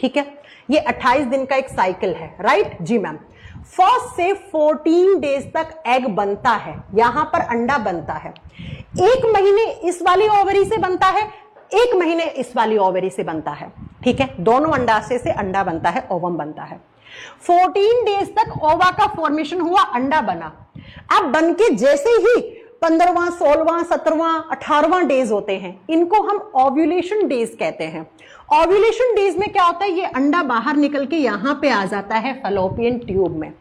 ठीक है, ये 28 दिन का एक साइकिल है, राइट जी मैम। फर्स्ट से 14 डेज तक एग बनता है, यहां पर अंडा बनता है। 1 महीने इस वाली ओवरी से बनता है, 1 महीने इस वाली ओवरी से बनता है, ठीक है, दोनों अंडाशय से अंडा बनता है, ओवम बनता है। 14 डेज तक ओवा का फॉर्मेशन हुआ, अंडा बना। अब बन के जैसे ही 15वां, 16वां, 17वां, 18वां डेज होते हैं, इनको हम ओव्यूलेशन डेज कहते हैं। ओव्यूलेशन डेज में क्या होता है, ये अंडा बाहर निकल के यहां पे आ जाता है फैलोपियन ट्यूब में।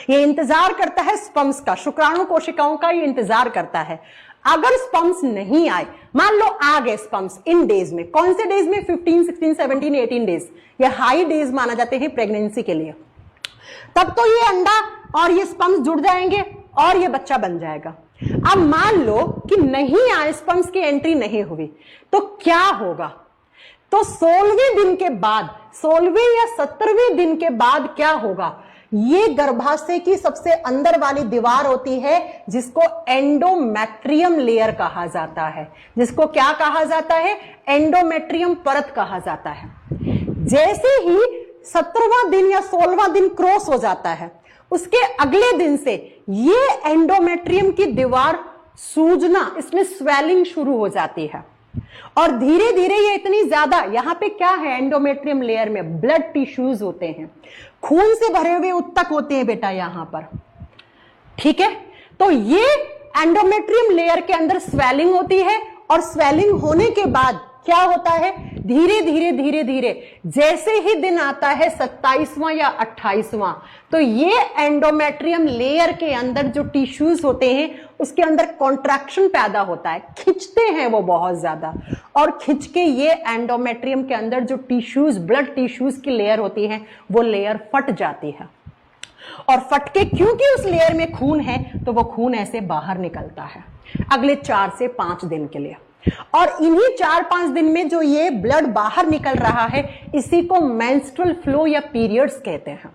ये इंतजार करता है स्पर्म्स का, शुक्राणु कोशिकाओं का ये इंतजार करता है। अगर स्पर्म्स नहीं आए, मान लो आ गए स्पर्म्स इन डेज में, कौन से डेज में, 15, 16, 17, 18 डेज, ये हाई डेज माना जाते हैं प्रेगनेंसी के लिए, तब तो ये अंडा और ये स्पर्म्स जुड़ जाएंगे और ये बच्चा बन जाएगा। अब मान लो कि नहीं आए, स्पर्म्स की एंट्री नहीं हुई, तो क्या होगा, तो 16वें दिन के बाद, 16वें या 17वें दिन के बाद क्या होगा, ये गर्भाशय की सबसे अंदर वाली दीवार होती है जिसको एंडोमेट्रियम लेयर कहा जाता है। जिसको क्या कहा जाता है, एंडोमेट्रियम परत कहा जाता है। जैसे ही 17वां दिन या 16वां दिन क्रॉस हो जाता है, उसके अगले दिन से ये एंडोमेट्रियम की दीवार सूजना, इसमें स्वेलिंग शुरू हो जाती है और धीरे धीरे ये इतनी ज्यादा, यहां पे क्या है, एंडोमेट्रियम लेयर में ब्लड टिश्यूज होते हैं, खून से भरे हुए उत्तक होते हैं बेटा यहां पर, ठीक है। तो ये एंडोमेट्रियम लेयर के अंदर स्वेलिंग होती है और स्वेलिंग होने के बाद क्या होता है, धीरे धीरे धीरे धीरे जैसे ही दिन आता है 27वां या 28वां, तो ये एंडोमेट्रियम लेयर के अंदर जो टिश्यूज होते हैं उसके अंदर कॉन्ट्रैक्शन पैदा होता है, खिंचते हैं वो बहुत ज्यादा, और खिंच के ये एंडोमेट्रियम के अंदर जो टिश्यूज, ब्लड टिश्यूज की लेयर होती है, वो लेयर फट जाती है। और फटके, क्योंकि उस लेयर में खून है, तो वो खून ऐसे बाहर निकलता है अगले 4 से 5 दिन के लिए। और इन्हीं 4-5 दिन में जो ये ब्लड बाहर निकल रहा है, इसी को मेंस्ट्रुअल फ्लो या पीरियड्स कहते हैं।